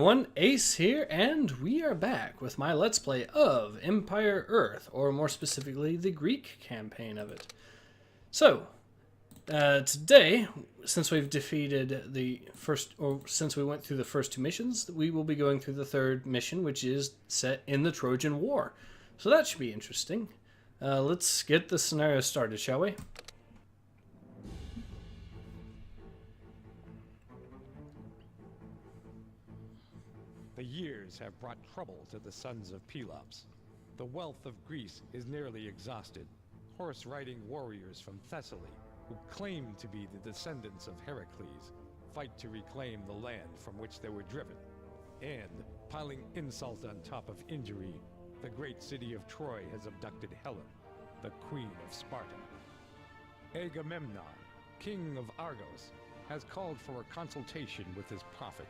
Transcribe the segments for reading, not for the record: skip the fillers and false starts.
everyone, Ace here, and we are back with my Let's Play of Empire Earth, or more specifically, the Greek campaign of it. So, today, since we've defeated the first, or since we went through the first two missions, we will be going through the third mission, which is set in the Trojan War. So that should be interesting. Let's get the scenario started, shall we? The years have brought trouble to the sons of Pelops. The wealth of Greece is nearly exhausted. Horse-riding warriors from Thessaly, who claim to be the descendants of Heracles, fight to reclaim the land from which they were driven. And, piling insult on top of injury, the great city of Troy has abducted Helen, the queen of Sparta. Agamemnon, king of Argos, has called for a consultation with his prophet.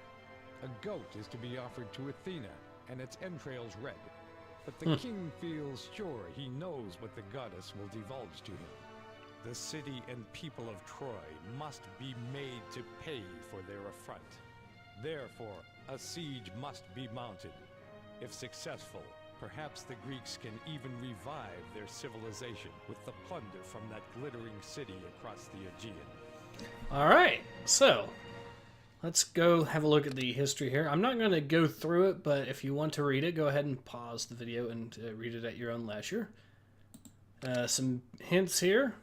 A goat is to be offered to Athena, and its entrails red. But the king feels sure he knows what the goddess will divulge to him. The city and people of Troy must be made to pay for their affront. Therefore, a siege must be mounted. If successful, perhaps the Greeks can even revive their civilization with the plunder from that glittering city across the Aegean. Alright, so let's go have a look at the history here. I'm not going to go through it, but if you want to read it, go ahead and pause the video and read it at your own leisure. Some hints here.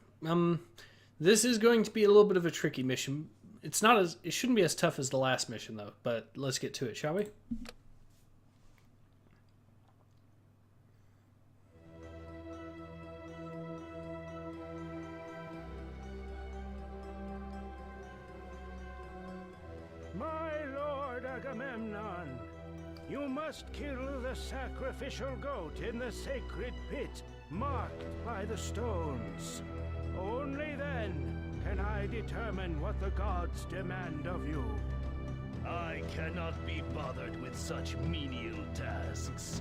This is going to be a little bit of a tricky mission. It shouldn't be as tough as the last mission, though, but let's get to it, shall we? Agamemnon, you must kill the sacrificial goat in the sacred pit marked by the stones. Only then can I determine what the gods demand of you. I cannot be bothered with such menial tasks.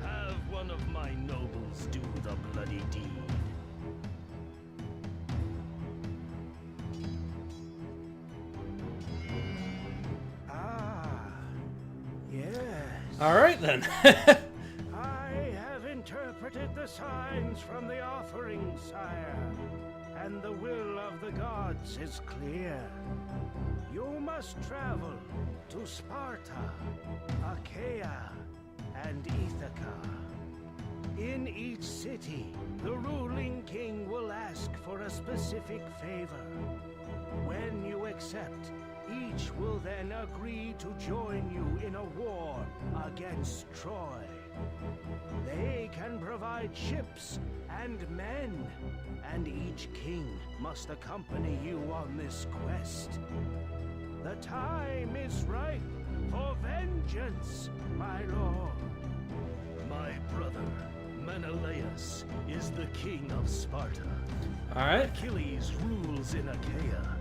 Have one of my nobles do the bloody deed. Alright then. I have interpreted the signs from the offering, sire, and the will of the gods is clear. You must travel to Sparta, Achaia, and Ithaca. In each city, the ruling king will ask for a specific favor. When you accept, each will then agree to join you in a war against Troy. They can provide ships and men, and each king must accompany you on this quest. The time is ripe for vengeance, my lord. My brother, Menelaus, is the king of Sparta. Alright. Achilles rules in Achaia,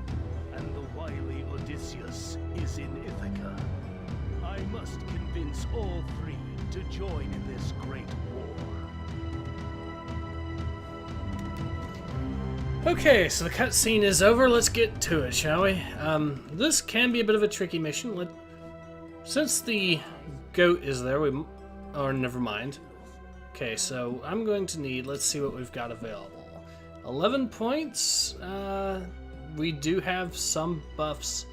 and the wily Odysseus is in Ithaca. I must convince all three to join in this great war. Okay, so the cutscene is over. Let's get to it, shall we? This can be a bit of a tricky mission. Since the goat is there, never mind. Okay, so I'm going to need, let's see what we've got available. 11 points. We do have some buffs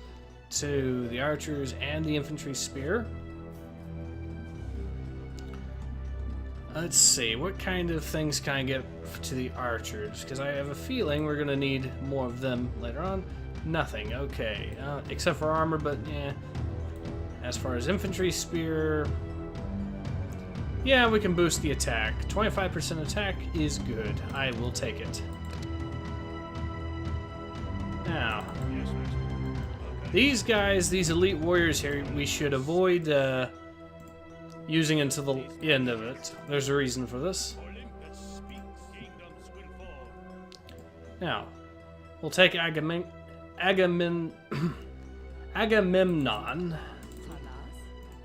to the archers and the infantry spear. Let's see, what kind of things can I get to the archers? Because I have a feeling we're going to need more of them later on. Nothing, okay. Except for armor, but yeah. As far as infantry spear, yeah, we can boost the attack. 25% attack is good. I will take it. Now, these guys, these elite warriors here, we should avoid using until the end of it. There's a reason for this. Now, we'll take Agamemnon.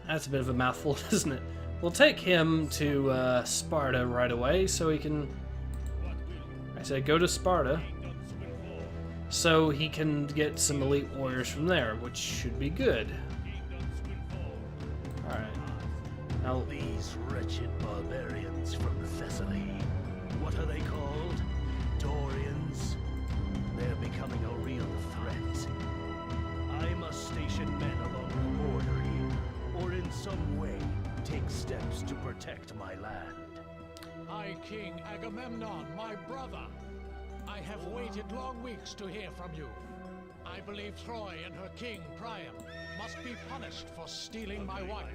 That's a bit of a mouthful, isn't it? We'll take him to Sparta right away, so he can... I said go to Sparta, so he can get some elite warriors from there, which should be good. Now, These wretched barbarians from Thessaly. What are they called? Dorians? They're becoming a real threat. I must station men along the border here, or in some way take steps to protect my land. I, King Agamemnon, my brother. I have waited long weeks to hear from you. I believe Troy and her king, Priam, must be punished for stealing my wife.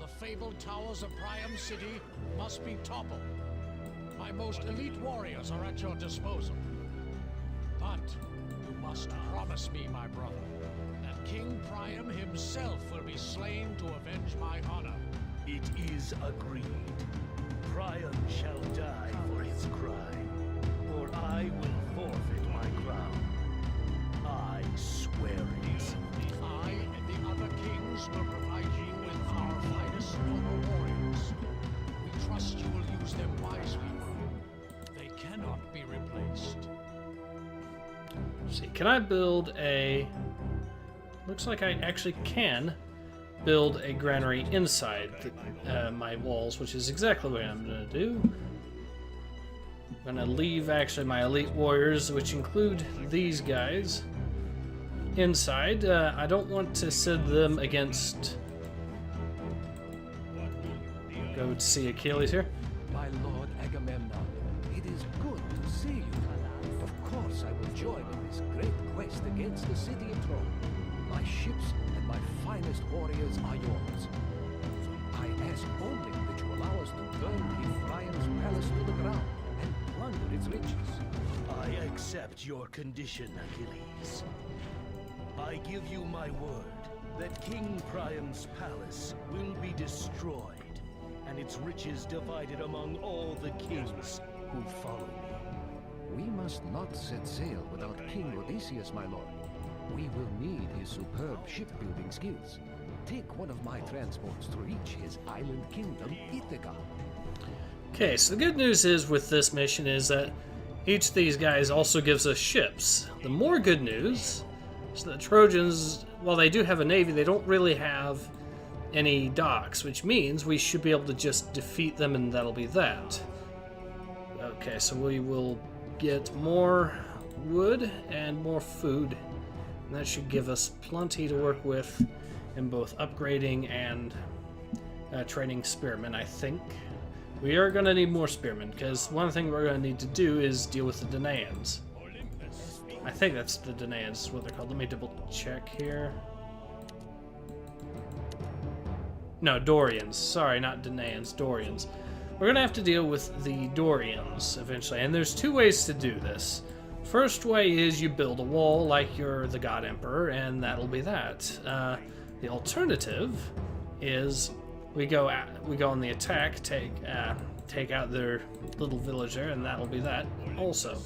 The fabled towers of Priam City must be toppled. My most elite warriors are at your disposal. But you must promise me, my brother, that King Priam himself will be slain to avenge my honor. It is agreed. Priam shall die for his crime, or I will forfeit my crown. I swear it. I and the other kings will provide you with our finest noble warriors. We trust you will use them wisely. They cannot be replaced. let's see, can I build a... Looks like I actually can build a granary inside my walls, which is exactly what I'm going to do. I'm going to leave actually my elite warriors, which include these guys, inside. I don't want to send them against... Go to see Achilles here. My lord Agamemnon, it is good to see you. Of course I will join in this great quest against the city of Troy. My ships and my finest warriors are yours. I ask only that you allow us to burn King Priam's palace to the ground and plunder its riches. I accept your condition, Achilles. I give you my word that King Priam's palace will be destroyed, and its riches divided among all the kings who follow me. We must not set sail without King Odysseus, my lord. We will need his superb shipbuilding skills. Take one of my transports to reach his island kingdom, Ithaca. Okay, so the good news is with this mission is that each of these guys also gives us ships. The more good news is that the Trojans, while they do have a navy, they don't really have any docks, which means we should be able to just defeat them and that'll be that. Okay, so we will get more wood and more food. And that should give us plenty to work with in both upgrading and training spearmen, I think. We are going to need more spearmen, because one thing we're going to need to do is deal with the Danaans. I think that's the Danaans, what they're called. Let me double check here. No, Dorians. Sorry, not Danaans, Dorians. We're going to have to deal with the Dorians eventually, and there's two ways to do this. First way is you build a wall like you're the God Emperor, and that'll be that. The alternative is we go on the attack, take out their little village there, and that'll be that also.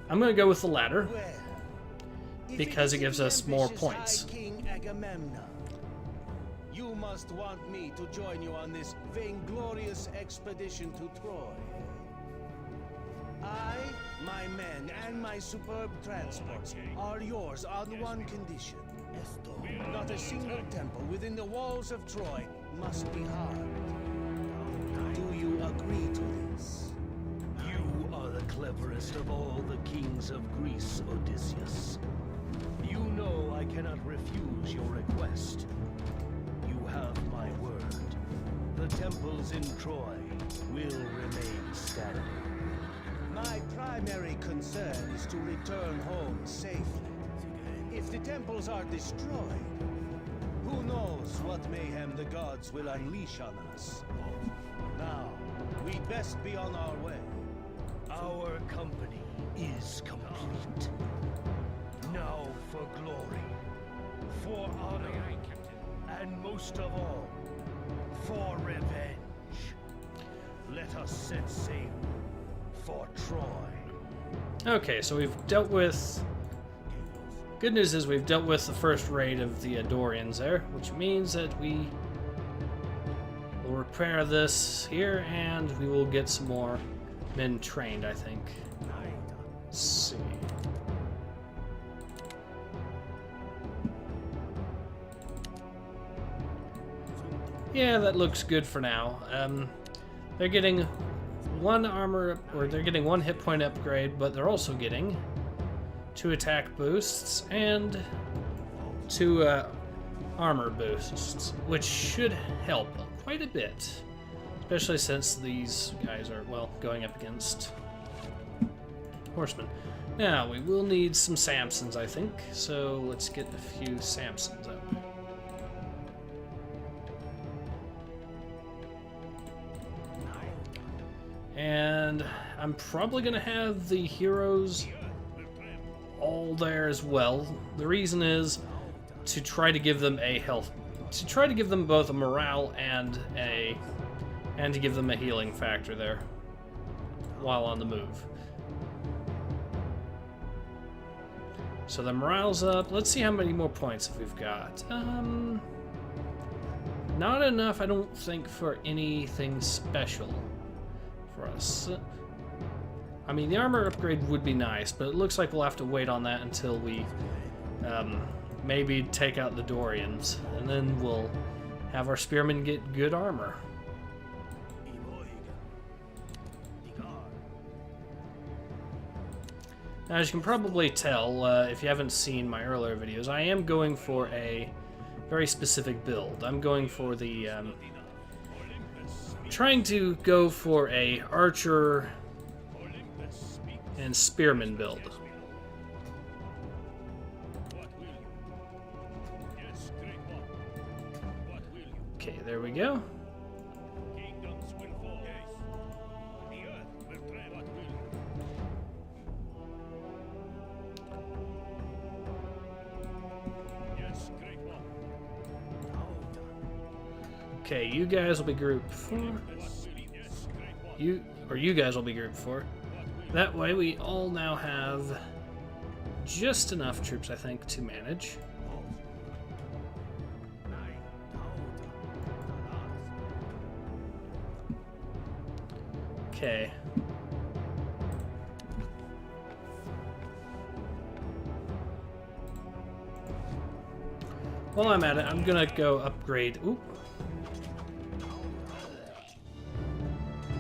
I'm going to go with the latter because it gives us more points. King Agamemnon, you must want me to join you on this vainglorious expedition to Troy. I, my men, and my superb transports are yours on one condition. Not a single temple within the walls of Troy must be harmed. Do you agree to this? You are the cleverest of all the kings of Greece, Odysseus. You know I cannot refuse your request. You have my word. The temples in Troy will remain standing. My primary concern is to return home safely. If the temples are destroyed, who knows what mayhem the gods will unleash on us. Now, we'd best be on our way. Our company is complete. Now for glory, for honor, and most of all, for revenge. Let us set sail for Troy. Okay, so we've dealt with... Good news is we've dealt with the first raid of the Dorians there, which means that we will repair this here and we will get some more men trained, I think. Let's see. Yeah, that looks good for now. They're getting one armor, or they're getting one hit point upgrade, but they're also getting 2 attack boosts and 2 armor boosts, which should help quite a bit, especially since these guys are, well, going up against horsemen. Now, we will need some Samsons, I think, so let's get a few Samsons up. And I'm probably going to have the heroes all there as well. The reason is to try to give them both a morale and to give them a healing factor there while on the move. So the morale's up. Let's see how many more points we've got. Not enough, I don't think, for anything special for us. I mean, the armor upgrade would be nice, but it looks like we'll have to wait on that until we maybe take out the Dorians, and then we'll have our spearmen get good armor. Now, as you can probably tell, if you haven't seen my earlier videos, I am going for a very specific build. I'm going for the trying to go for a archer and spearman build. Okay, there we go. Okay, you guys will be group 4. You guys will be group 4. That way we all now have just enough troops, I think, to manage. Okay. While I'm at it, I'm gonna go upgrade. Oop.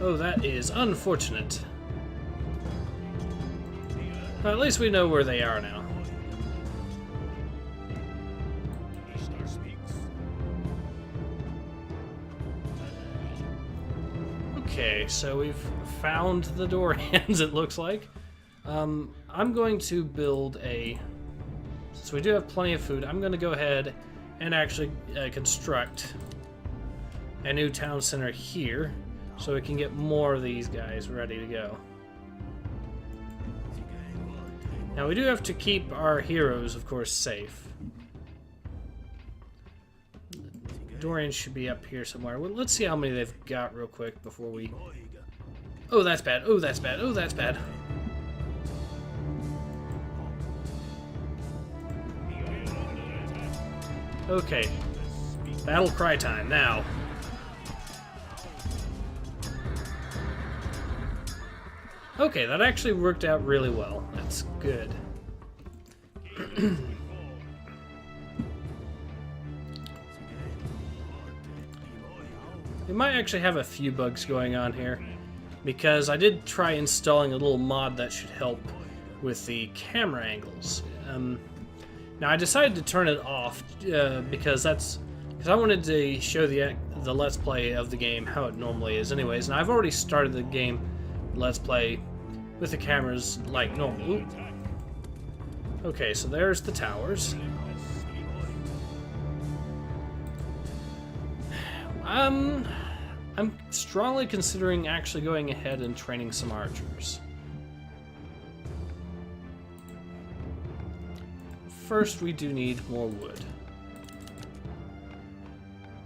Oh, that is unfortunate. Well, at least we know where they are now. Okay, so we've found the Dorians, it looks like. I'm going to build a... Since we do have plenty of food, I'm going to go ahead and actually construct a new town center here, so we can get more of these guys ready to go. Now we do have to keep our heroes, of course, safe. Dorians should be up here somewhere. Well, let's see how many they've got real quick before we... Oh, that's bad. Oh, that's bad. Oh, that's bad. Okay. Battle cry time now. Okay, that actually worked out really well. That's good. We might actually have a few bugs going on here, because I did try installing a little mod that should help with the camera angles. Now I decided to turn it off because I wanted to show the Let's Play of the game how it normally is anyways, and I've already started the game Let's Play with the cameras like normal. Oop. Okay, so there's the towers. I'm strongly considering actually going ahead and training some archers. First, we do need more wood.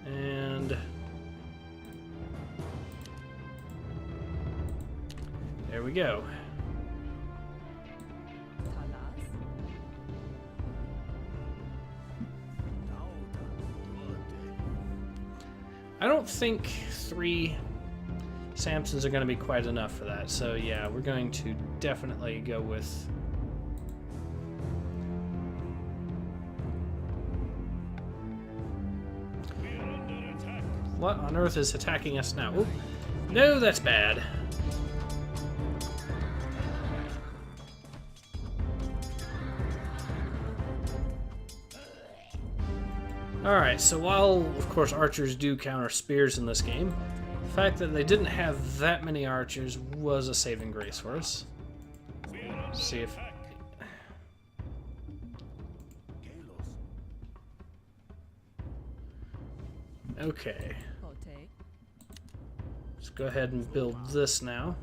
And there we go. I don't think 3 Samsons are going to be quite enough for that. So yeah, we're going to definitely go with... What on earth is attacking us now? Oop. No, that's bad. Alright, so while, of course, archers do counter spears in this game, the fact that they didn't have that many archers was a saving grace for us. Let's see if... Okay. Let's go ahead and build this now.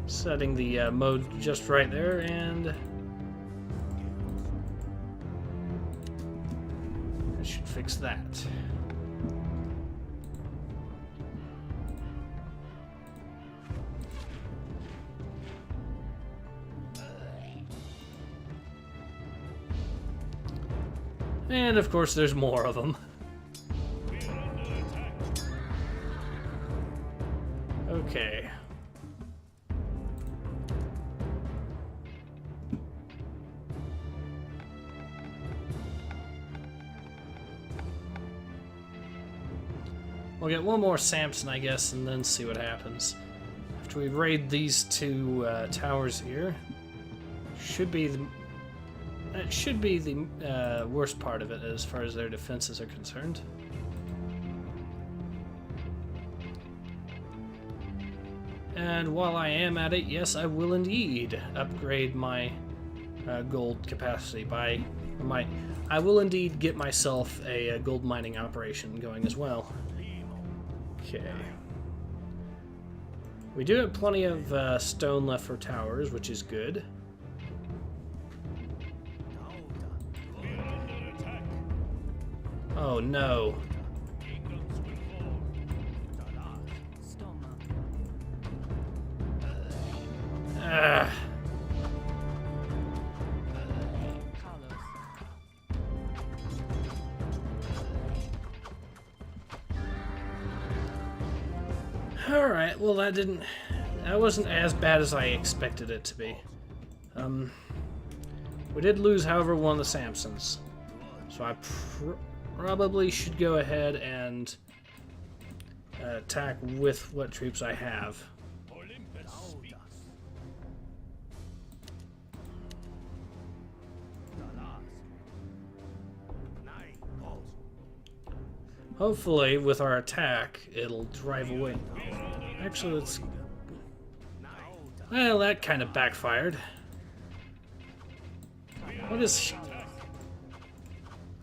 Setting the mode just right there, and I should fix that. And of course there's more of them. Okay. We'll get one more Samson, I guess, and then see what happens. After we raid these two towers here, should be the worst part of it as far as their defenses are concerned. And while I am at it, yes, I will indeed upgrade my gold capacity by I will indeed get myself a gold mining operation going as well. Okay. We do have plenty of stone left for towers, which is good. Oh no. Ah. Alright, well that wasn't as bad as I expected it to be. We did lose, however, one of the Samsons. So I probably should go ahead and attack with what troops I have. Hopefully, with our attack, it'll drive away. Actually, let's... Well, that kind of backfired. What is...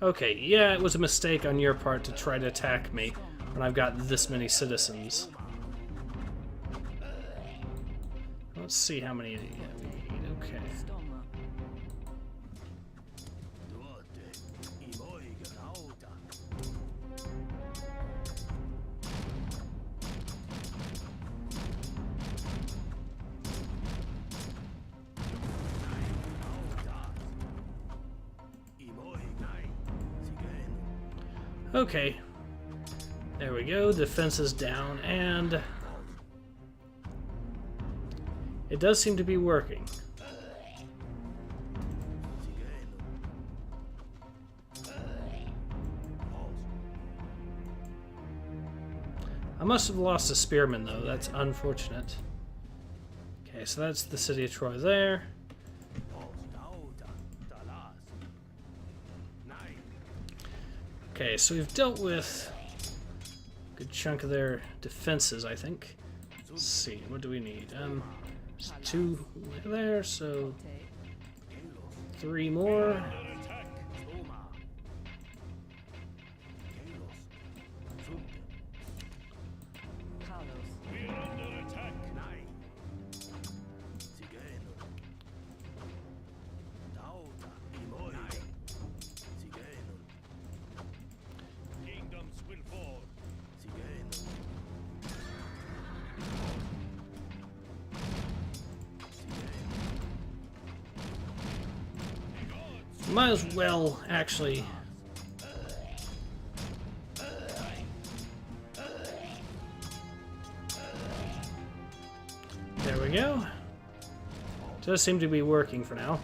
Okay, yeah, it was a mistake on your part to try to attack me when I've got this many citizens. Let's see how many we need. Okay. Okay, there we go, defense is down, and it does seem to be working. I must have lost a spearman though, that's unfortunate. Okay, so that's the city of Troy there. Okay, so we've dealt with a good chunk of their defenses, I think. Let's see, what do we need? Two there, so 3 more. Might as well, actually. There we go. Does seem to be working for now.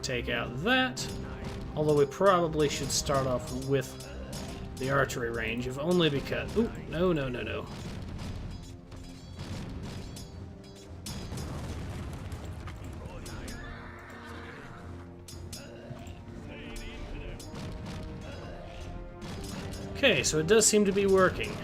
take out that. Although we probably should start off with the archery range, if only because... Ooh, no, no, no, no. Okay, so it does seem to be working.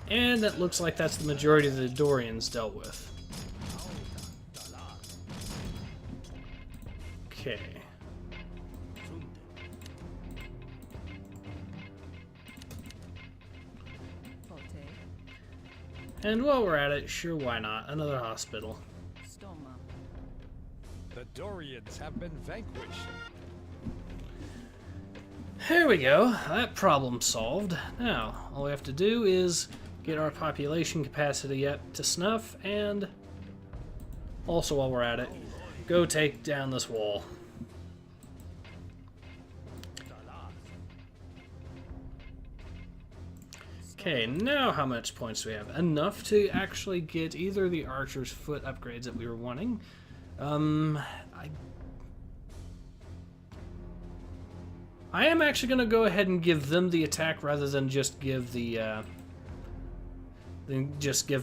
And it looks like that's the majority of the Dorians dealt with. Okay. And while we're at it, sure, why not? Another hospital. The Dorians have been vanquished. There we go. That problem solved. Now, all we have to do is get our population capacity up to snuff, and also while we're at it, go take down this wall. Okay, now how much points do we have? Enough to actually get either the archer's foot upgrades that we were wanting. I am actually going to go ahead and give them the attack rather than just give the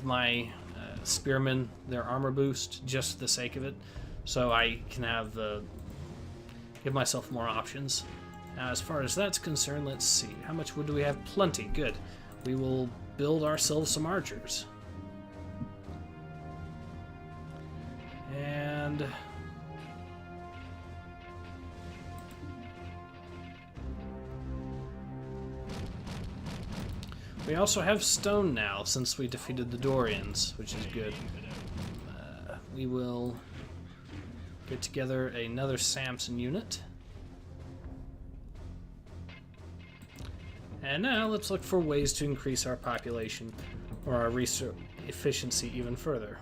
my spearmen their armor boost, just for the sake of it, so I can have give myself more options. Now, as far as that's concerned, let's see. How much wood do we have? Plenty. Good. We will build ourselves some archers. And we also have stone now, since we defeated the Dorians, which is good. We will get together another Samson unit. And now let's look for ways to increase our population, or our research efficiency even further.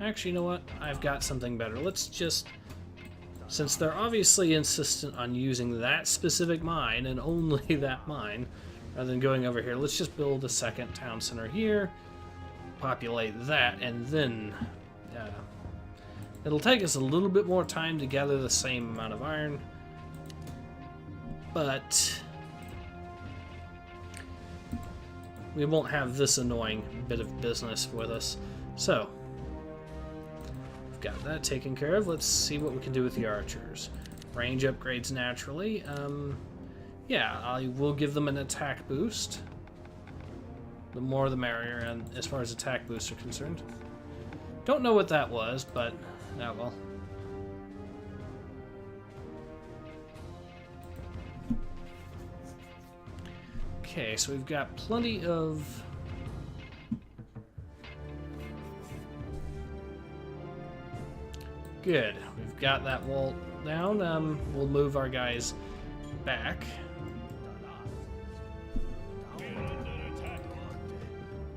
Actually, you know what? I've got something better. Let's just... Since they're obviously insistent on using that specific mine, and only that mine, rather than going over here, let's just build a second town center here, populate that, and then it'll take us a little bit more time to gather the same amount of iron, but we won't have this annoying bit of business with us. So, we've got that taken care of. Let's see what we can do with the archers. Range upgrades naturally. Yeah, I will give them an attack boost. The more the merrier, and as far as attack boosts are concerned. Don't know what that was, but oh well. Okay, so we've got plenty of... Good. We've got that wall down. We'll move our guys back.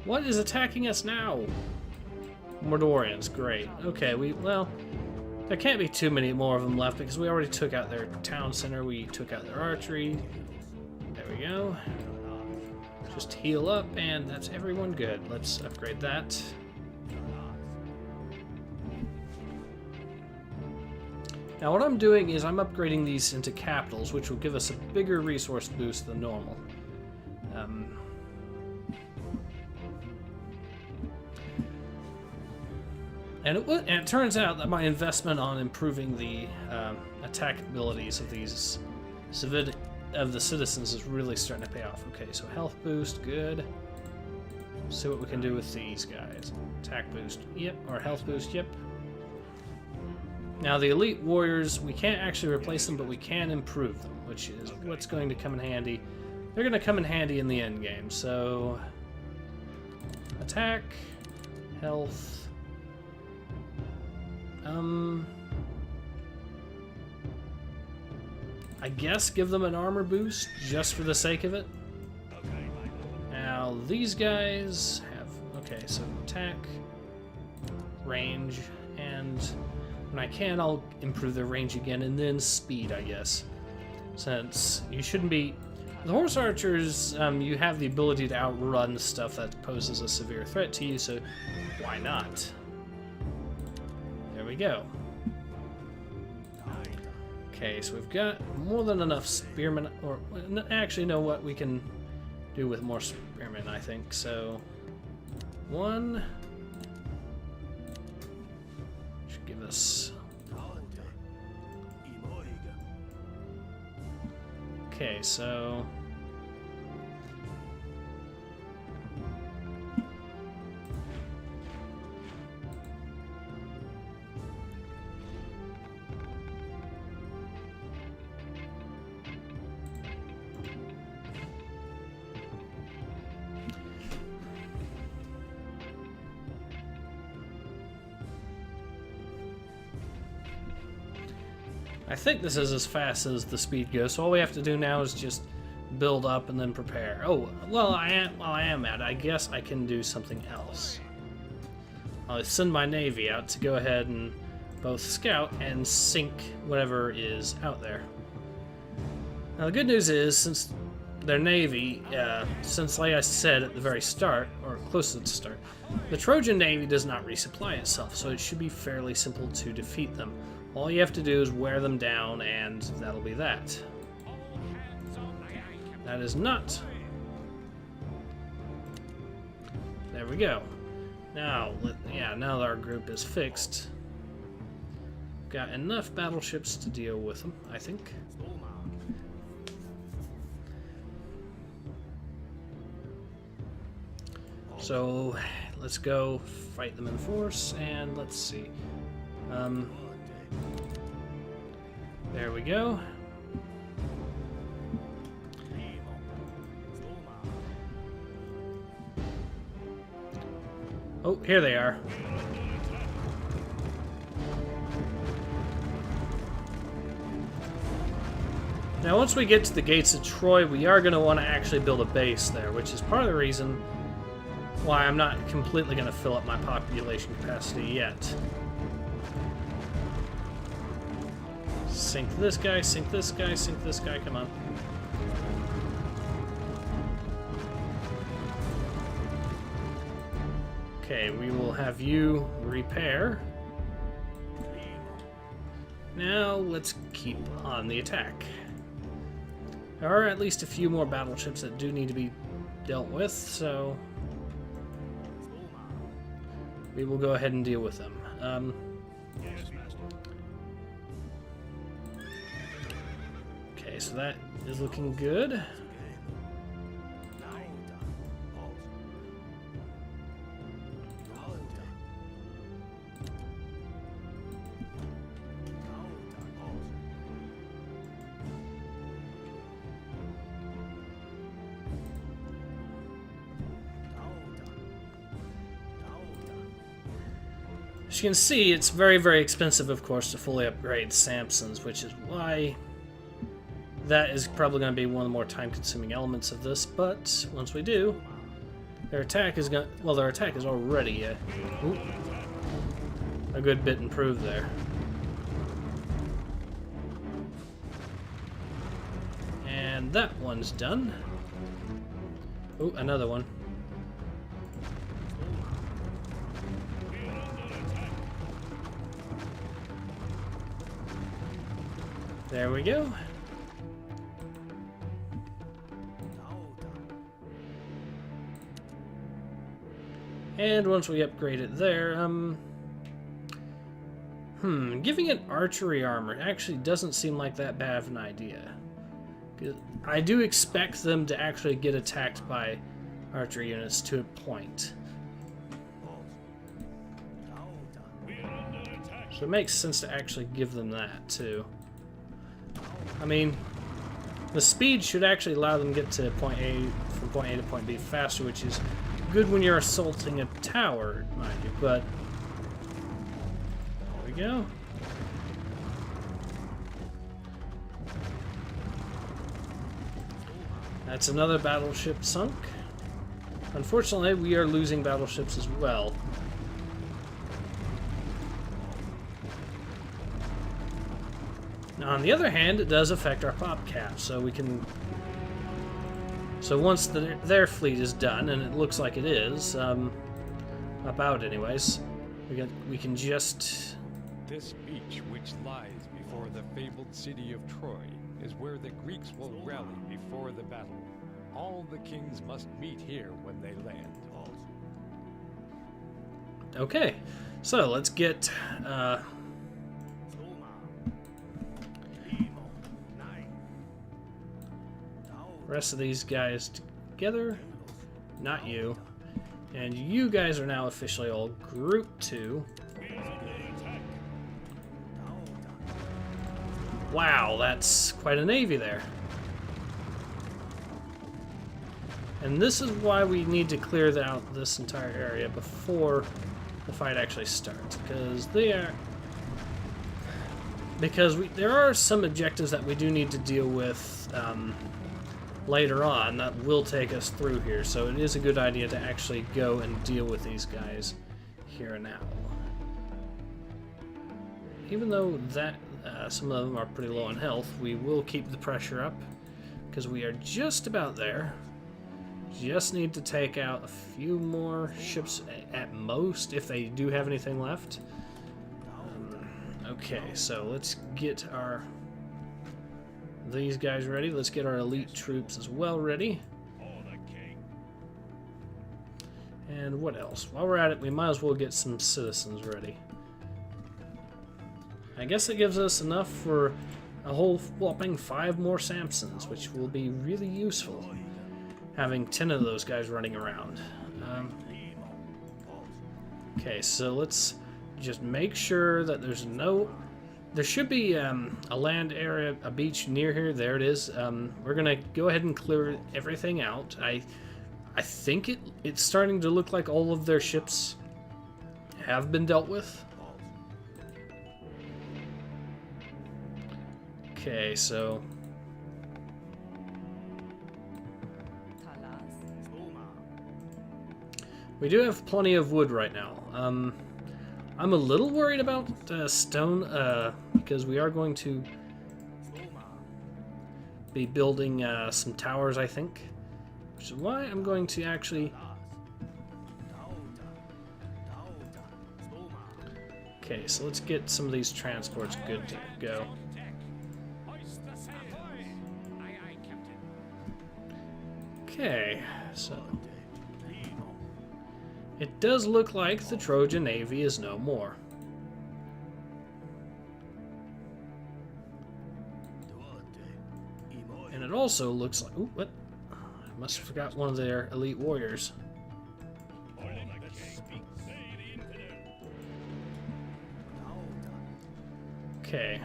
What is attacking us now? Mordorians, great. Okay, well, there can't be too many more of them left because we already took out their town center, we took out their archery. There we go. Just heal up, and that's everyone good. Let's upgrade that. Now what I'm doing is I'm upgrading these into capitals, which will give us a bigger resource boost than normal. And it turns out that my investment on improving the attack abilities of these the citizens is really starting to pay off. Okay, so health boost, good. See what we can do with these guys. Attack boost, yep, or health boost, yep. Now the elite warriors, we can't actually replace them, but we can improve them, which is what's going to come in handy. They're going to come in handy in the end game. So attack, health. I guess give them an armor boost just for the sake of it. Now these guys have, okay, so attack, range, and when I can, I'll improve their range again, and then speed, I guess. Since you shouldn't be, The horse archers, you have the ability to outrun stuff that poses a severe threat to you, so why not? There we go. Okay, so we've got more than enough spearmen, or actually, know what we can do with more spearmen, I think. So, one should give us. Okay, so. I think this is as fast as the speed goes, so all we have to do now is just build up and then prepare. Oh, well, while I am at it, I guess I can do something else. I'll send my navy out to go ahead and both scout and sink whatever is out there. Now, the good news is, since their navy, since, like I said at the very start, or close to the start, the Trojan navy does not resupply itself, so it should be fairly simple to defeat them. All you have to do is wear them down, and that'll be that. That is not. There we go. Now, now that our group is fixed, got enough battleships to deal with them, I think. So, let's go fight them in force, and let's see. There we go. Oh, here they are. Now, once we get to the gates of Troy, we are going to want to actually build a base there, which is part of the reason why I'm not completely going to fill up my population capacity yet. Sink this guy, sink this guy, sink this guy, come on. Okay, we will have you repair. Now, let's keep on the attack. There are at least a few more battleships that do need to be dealt with, so we will go ahead and deal with them. Okay, so that is looking good. As you can see, it's very, very expensive, of course, to fully upgrade Samsons, which is why that is probably going to be one of the more time-consuming elements of this. But once we do, their attack is going. Well, their attack is already a good bit improved there. And that one's done. Oh, another one. There we go. And once we upgrade it there, giving it archery armor actually doesn't seem like that bad of an idea. I do expect them to actually get attacked by archery units to a point. So it makes sense to actually give them that, too. I mean, the speed should actually allow them to get to point A, from point A to point B faster, which is good when you're assaulting a tower, mind you, but there we go. That's another battleship sunk. Unfortunately, we are losing battleships as well. Now, on the other hand, it does affect our pop cap, so we can So once their fleet is done, and it looks like it is, about anyways, we can just... This beach, which lies before the fabled city of Troy, is where the Greeks will rally before the battle. All the kings must meet here when they land. Okay, so let's get rest of these guys together. Not you. And you guys are now officially all Group 2. Wow, that's quite a navy there. And this is why we need to clear out this entire area before the fight actually starts, because there are some objectives that we do need to deal with later on that will take us through here, so it is a good idea to actually go and deal with these guys here and now. Even though that some of them are pretty low on health, we will keep the pressure up because we are just about there. Just need to take out a few more ships at most, if they do have anything left. Okay, so let's get these guys ready. Let's get our elite troops as well ready. And what else? While we're at it, we might as well get some citizens ready. I guess it gives us enough for a whole whopping 5 more Samsons, which will be really useful. Having 10 of those guys running around. Okay, so let's just make sure that there should be a land area, a beach near here. There it is. We're gonna go ahead and clear everything out. I think it's starting to look like all of their ships have been dealt with. Okay, so we do have plenty of wood right now. I'm a little worried about stone because we are going to be building some towers, I think, which is why I'm going to actually... Okay, so let's get some of these transports good to go. Okay, so it does look like the Trojan Navy is no more. And it also looks like... Ooh, what? I must have forgot one of their elite warriors. Okay.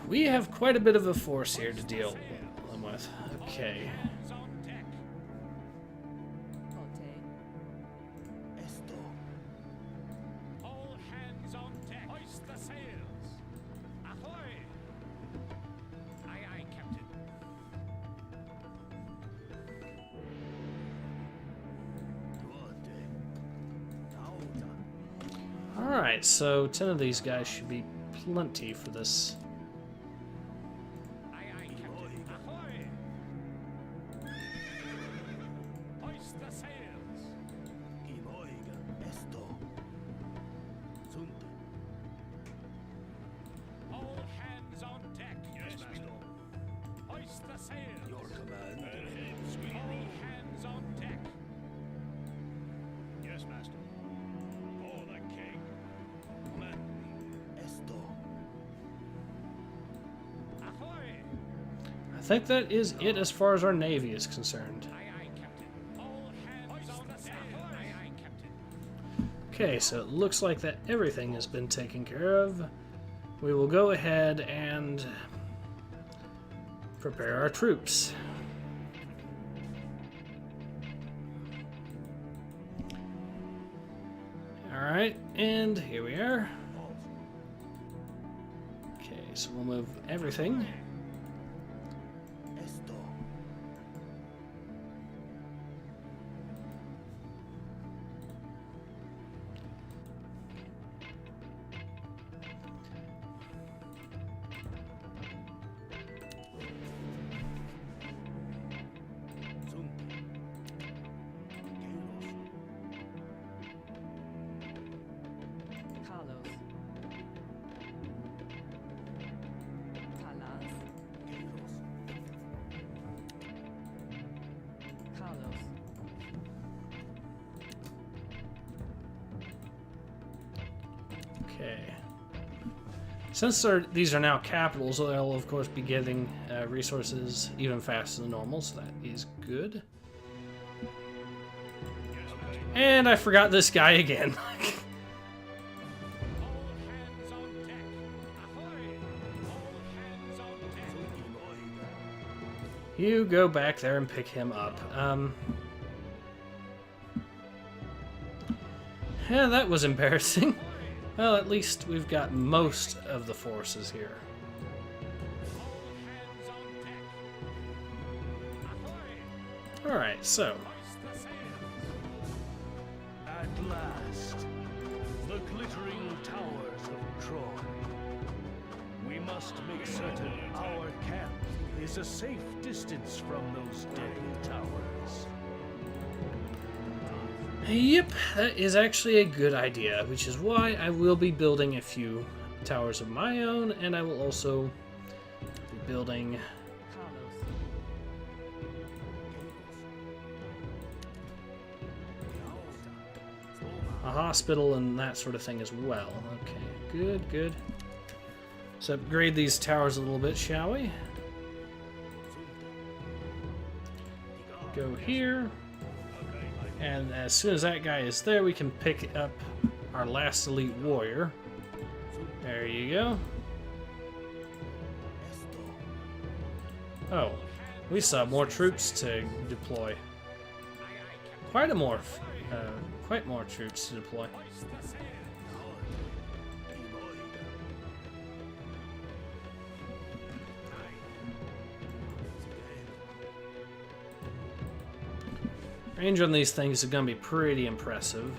We have quite a bit of a force here to deal with. Okay. All hands on deck. Hoist the sails. Ahoy! Aye, aye, Captain. Alright, so 10 of these guys should be plenty for this. I think that is it as far as our Navy is concerned. Okay, so it looks like that everything has been taken care of. We will go ahead and prepare our troops. Alright, and here we are. Okay, so we'll move everything. Okay. Since these are now capitals, they'll of course be getting resources even faster than normal, so that is good. And I forgot this guy again. You go back there and pick him up. Yeah, that was embarrassing. Well, at least we've got most of the forces here. Alright, so. At last, the glittering towers of Troy. We must make certain our camp is a safe distance from those deadly towers. Yep, that is actually a good idea, which is why I will be building a few towers of my own, and I will also be building a hospital and that sort of thing as well. Okay, good, good. Let's upgrade these towers a little bit, shall we? Go here. And as soon as that guy is there, we can pick up our last elite warrior. There you go. Oh, we still have more troops to deploy. Quite more troops to deploy. Range on these things is going to be pretty impressive.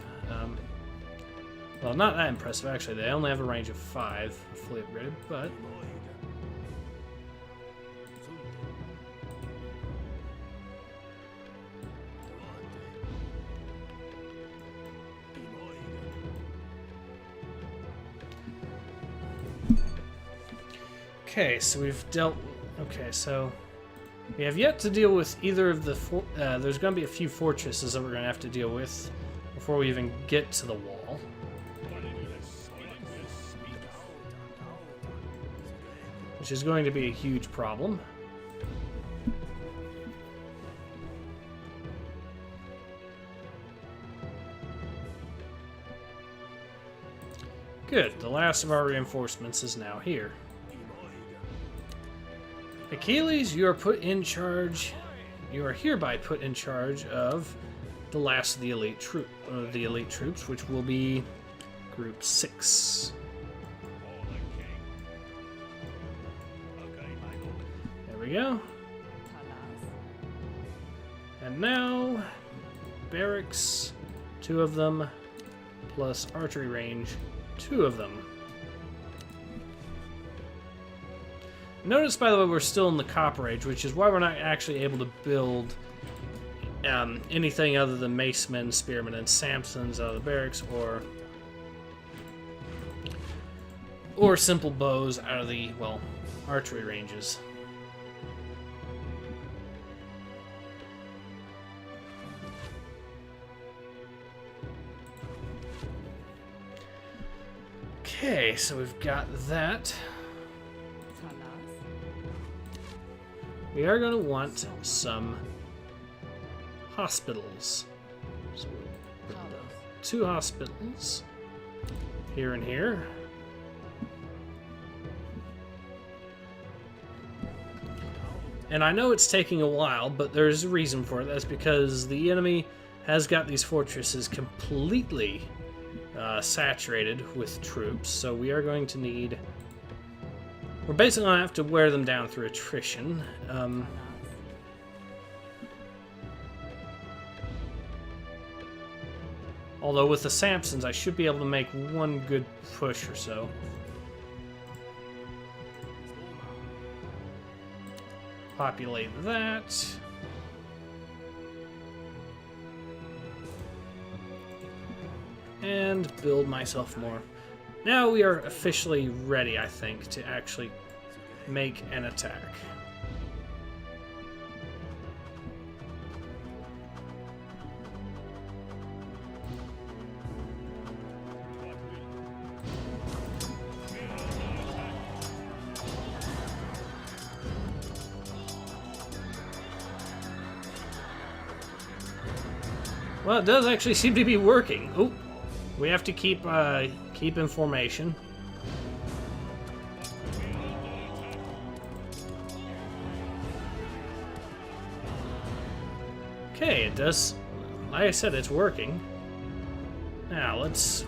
Well, not that impressive, actually. They only have a range of 5, fully upgraded, but... Okay, so we've dealt... Okay, so... We have yet to deal with either of the... there's going to be a few fortresses that we're going to have to deal with before we even get to the wall. Which is going to be a huge problem. Good, the last of our reinforcements is now here. Achilles, you are put in charge. You are hereby put in charge of the last of the elite troops, which will be Group 6. There we go. And now, barracks, 2 of them, plus archery range, 2 of them. Notice, by the way, we're still in the Copper Age, which is why we're not actually able to build anything other than macemen, spearmen, and Samsons out of the barracks, or simple bows out of the, well, archery ranges. Okay, so we've got that. We are going to want some hospitals. So we'll build 2 hospitals here and here. And I know it's taking a while, but there's a reason for it. That's because the enemy has got these fortresses completely saturated with troops. So we are going to need... We're basically going to have to wear them down through attrition. Although with the Samsons, I should be able to make one good push or so. Populate that. And build myself more. Now we are officially ready, I think, to actually make an attack. Well, it does actually seem to be working. Oh, we have to keep in formation. Okay, it does. Like I said, it's working. Now let's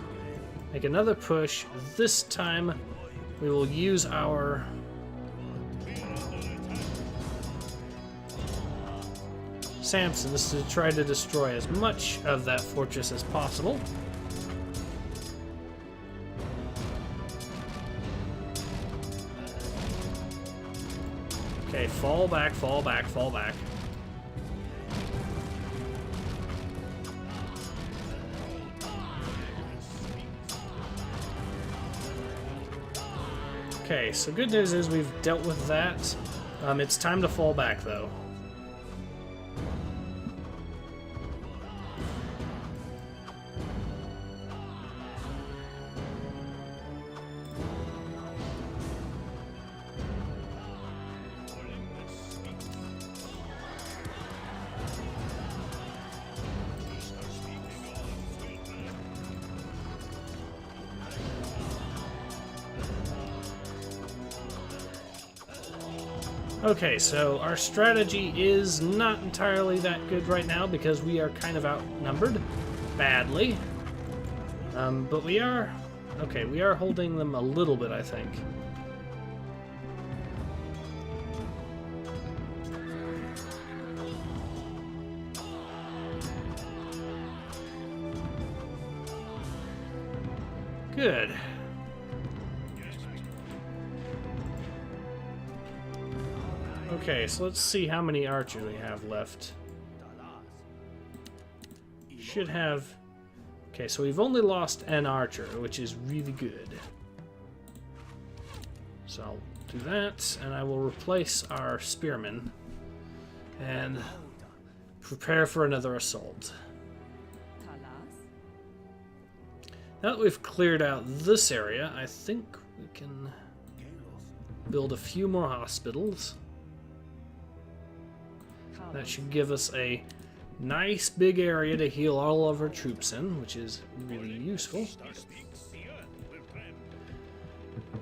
make another push. This time we will use our Samsons to try to destroy as much of that fortress as possible. Okay, fall back, fall back, fall back. Okay, so good news is we've dealt with that. It's time to fall back, though. Okay, so our strategy is not entirely that good right now because we are kind of outnumbered badly. But we are... Okay, we are holding them a little bit, I think. Good. Okay, so let's see how many archers we have left. Should have... Okay, so we've only lost an archer, which is really good. So I'll do that, and I will replace our spearmen and prepare for another assault. Now that we've cleared out this area, I think we can build a few more hospitals. That should give us a nice big area to heal all of our troops in, which is really useful.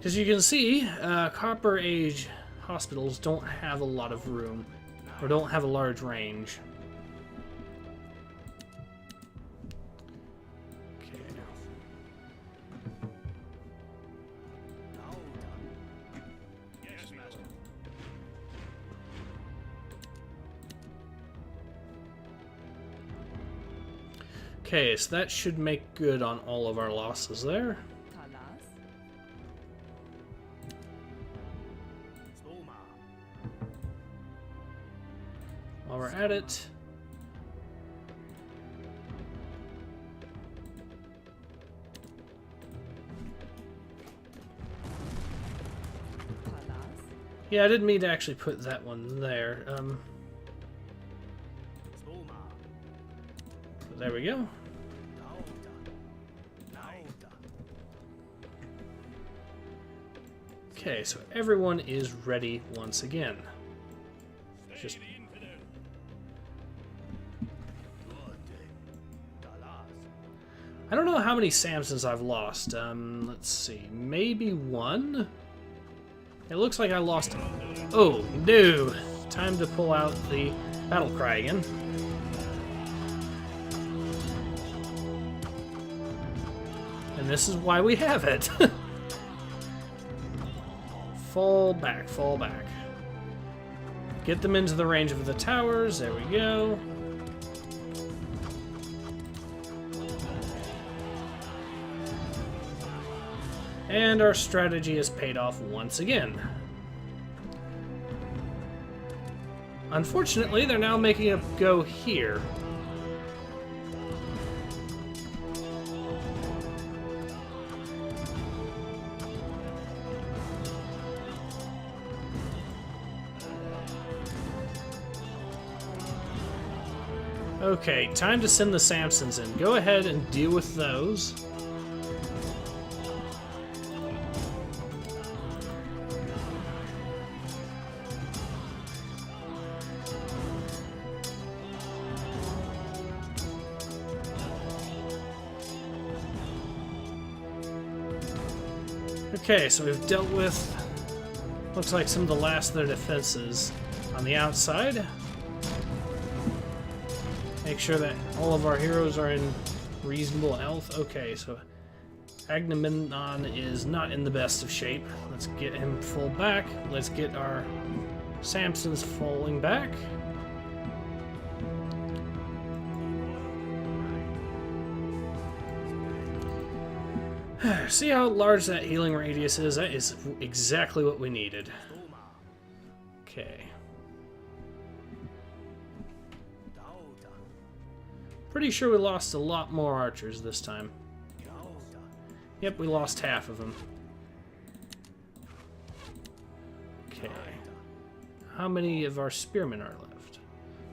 As you can see, Copper Age hospitals don't have a lot of room, or don't have a large range. Okay, so that should make good on all of our losses there. While we're at it, yeah, I didn't mean to actually put that one there. There we go. Okay, so everyone is ready once again. Just I don't know how many Samsons I've lost. Let's see, maybe one? It looks like I lost... Oh, no! Time to pull out the battle cry again. And this is why we have it. Fall back, fall back. Get them into the range of the towers. There we go. And our strategy has paid off once again. Unfortunately, they're now making a go here. Okay, time to send the Samsons in. Go ahead and deal with those. Okay, so we've dealt with, looks like some of the last of their defenses on the outside. Make sure that all of our heroes are in reasonable health. Okay, so Agamemnon is not in the best of shape. Let's get him full back. Let's get our Samsons falling back. See how large that healing radius is? That is exactly what we needed. Okay. Pretty sure we lost a lot more archers this time. Yep, we lost half of them. Okay. How many of our spearmen are left?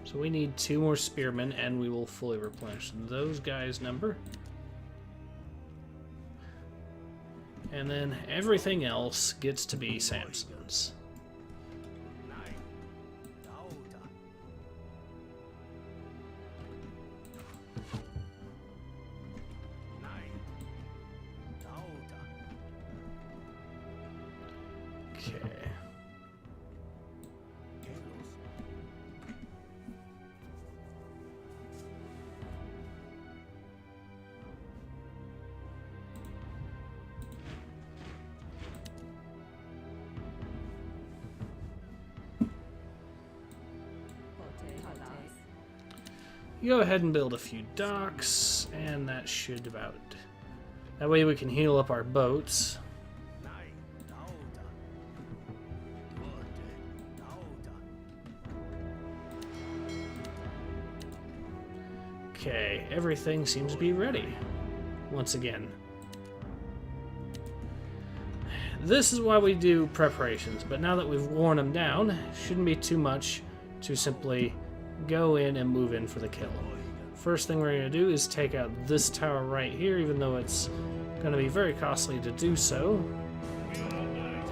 So we need 2 more spearmen, and we will fully replenish those guys' number. And then everything else gets to be Samson's. Okay. You go ahead and build a few docks, and that should about... That way we can heal up our boats. Okay, everything seems to be ready. Once again. This is why we do preparations, but now that we've worn them down, it shouldn't be too much to simply go in and move in for the kill. First thing we're going to do is take out this tower right here, even though it's going to be very costly to do so.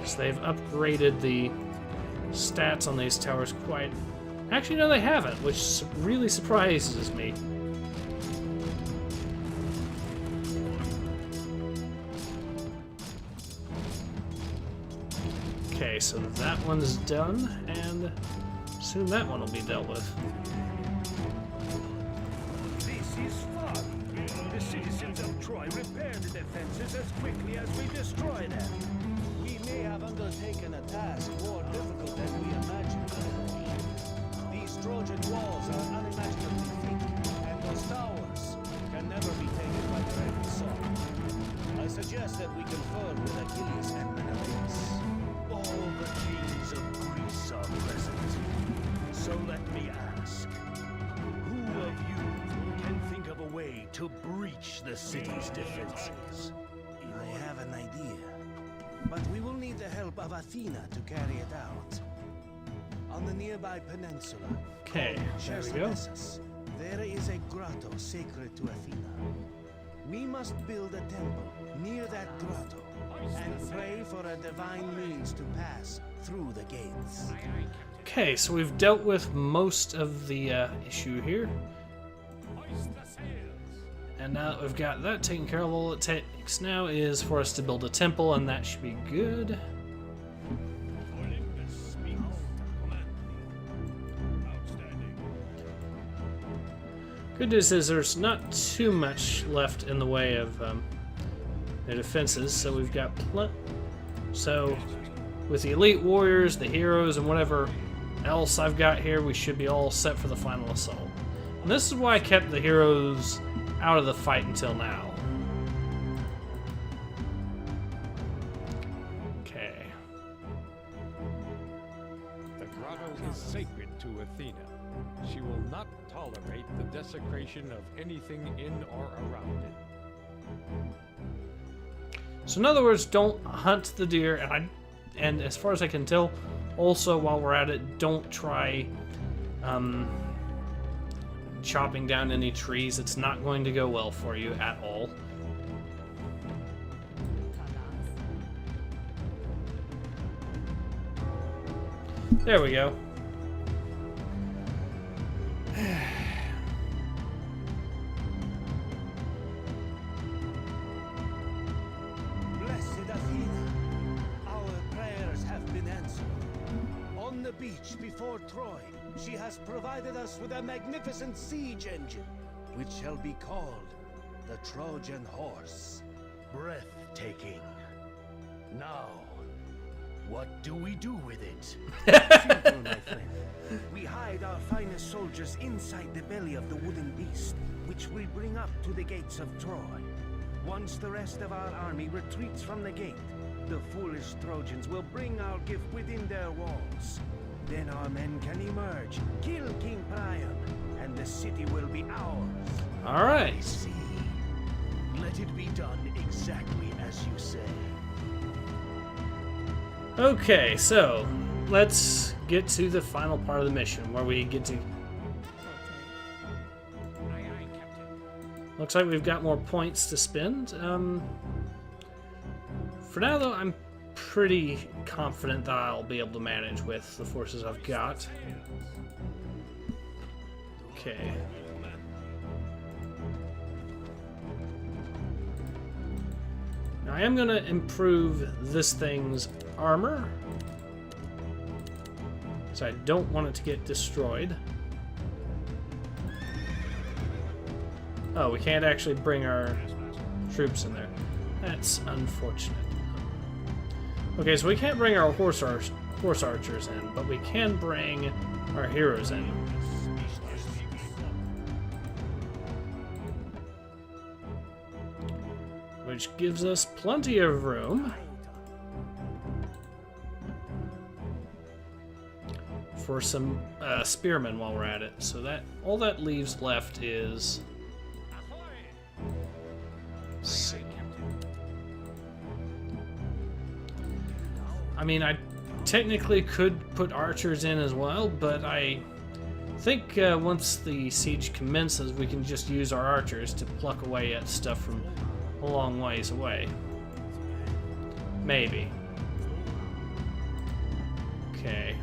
So they've upgraded the stats on these towers quite... Actually, no, they haven't, which really surprises me. Okay, so that one's done, and soon that one will be dealt with. This is fun. The citizens of Troy repair the defenses as quickly as we destroy them. We may have undertaken a task more difficult than we imagined. These Trojan walls are unimaginably thick, and those towers can never be taken by direct assault. I suggest that we confer with Achilles and Menelaus. All the kings of Greece are present. So let me ask, who of you can think of a way to breach the city's defenses? I have an idea, but we will need the help of Athena to carry it out. On the nearby peninsula, Okay, there we go. Chersonesus, there is a grotto sacred to Athena. We must build a temple near that grotto and pray for a divine means to pass through the gates. Okay, so we've dealt with most of the issue here. And now that we've got that taken care of, all it takes now is for us to build a temple, and that should be good. Good news is there's not too much left in the way of the defenses, so we've got so with the elite warriors, the heroes, and whatever else I've got here, we should be all set for the final assault. And this is why I kept the heroes out of the fight until now. Okay. The grotto is sacred to Athena. She will not tolerate the desecration of anything in or around it. So in other words, don't hunt the deer, and as far as I can tell, also while we're at it, don't try chopping down any trees. It's not going to go well for you at all. There we go. Blessed Athena, On the beach before Troy, she has provided us with a magnificent siege engine, which shall be called the Trojan Horse. Breathtaking. Now, what do we do with it? Simple, my friend. We hide our finest soldiers inside the belly of the wooden beast, which we bring up to the gates of Troy. Once the rest of our army retreats from the gate, the foolish Trojans will bring our gift within their walls. Then our men can emerge, kill King Priam, and the city will be ours. All right. See, let it be done exactly as you say. Okay, so let's get to the final part of the mission where we get to. Looks like we've got more points to spend. For now, though, I'm pretty confident that I'll be able to manage with the forces I've got. Okay. Now, I am going to improve this thing's armor, so I don't want it to get destroyed. Oh, we can't actually bring our troops in there. That's unfortunate. Okay, so we can't bring our horse archers in, but we can bring our heroes in. Which gives us plenty of room for some spearmen while we're at it. So that all that leaves left is. I mean, I technically could put archers in as well, but I think once the siege commences, we can just use our archers to pluck away at stuff from a long ways away. Maybe. Okay.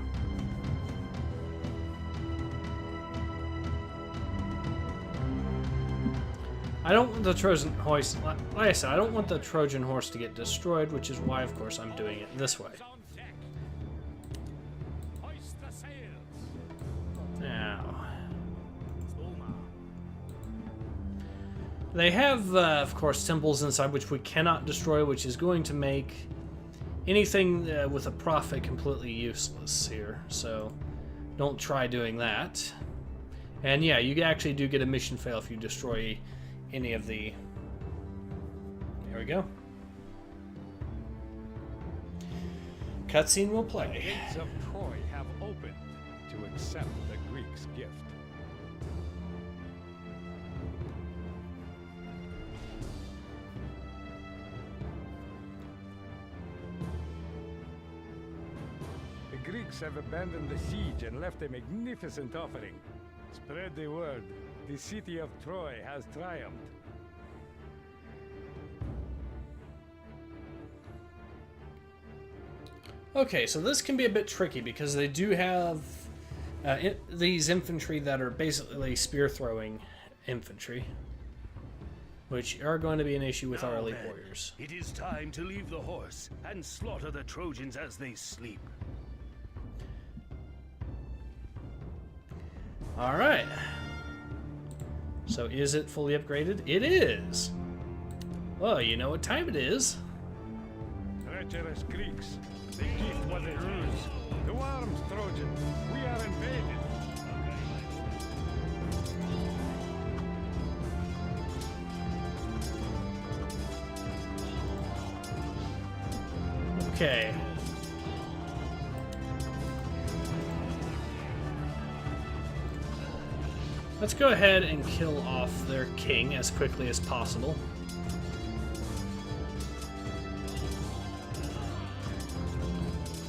I don't want the Trojan horse, like I said, I don't want the Trojan horse to get destroyed, which is why, of course, I'm doing it this way. Now, they have, of course, temples inside which we cannot destroy, which is going to make anything with a profit completely useless here. So, don't try doing that. And yeah, you actually do get a mission fail if you destroy any of the. There we go. Cutscene will play. The gates of Troy have opened to accept the Greeks' gift. The Greeks have abandoned the siege and left a magnificent offering. Spread the word. The city of Troy has triumphed. Okay, so this can be a bit tricky because they do have these infantry that are basically spear-throwing infantry, which are going to be an issue with our elite warriors. It is time to leave the horse and slaughter the Trojans as they sleep. All right. So is it fully upgraded? It is. Well, you know what time it is. Treacherous Greeks, they keep what they lose. To arms, Trojans, we are invaded. Okay. Let's go ahead and kill off their king as quickly as possible.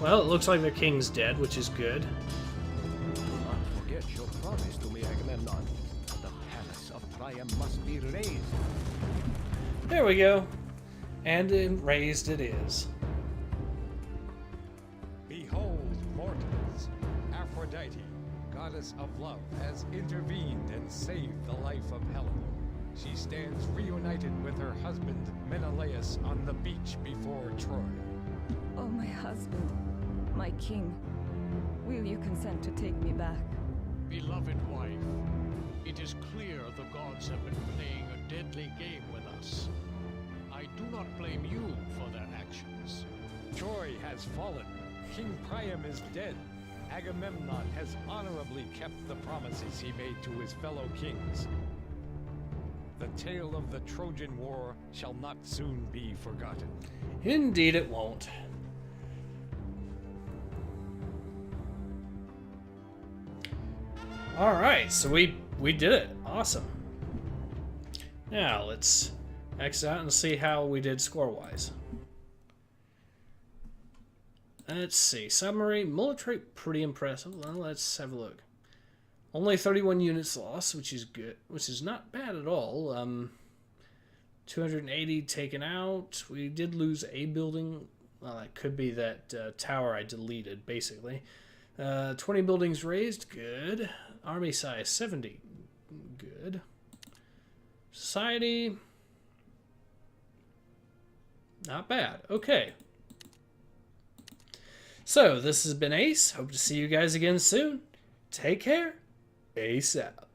Well, it looks like their king's dead, which is good. Do not forget your promise to me, Agamemnon. The palace of Priam must be razed. There we go. And raised it is. Behold, mortals, Aphrodite, goddess of love, has intervened and saved the life of Helen. She stands reunited with her husband, Menelaus, on the beach before Troy. Oh, my husband, my king. Will you consent to take me back? Beloved wife, it is clear the gods have been playing a deadly game with us. I do not blame you for their actions. Troy has fallen. King Priam is dead. Agamemnon has honorably kept the promises he made to his fellow kings. The tale of the Trojan War shall not soon be forgotten. Indeed it won't. Alright, so we did it. Awesome. Now let's exit out and see how we did score-wise. Let's see. Summary. Military, pretty impressive. Well, let's have a look. Only 31 units lost, which is good. Which is not bad at all. 280 taken out. We did lose a building. Well, that could be that tower I deleted, basically. 20 buildings razed. Good. Army size, 70. Good. Society. Not bad. Okay. So, this has been Ace. Hope to see you guys again soon. Take care. Ace out.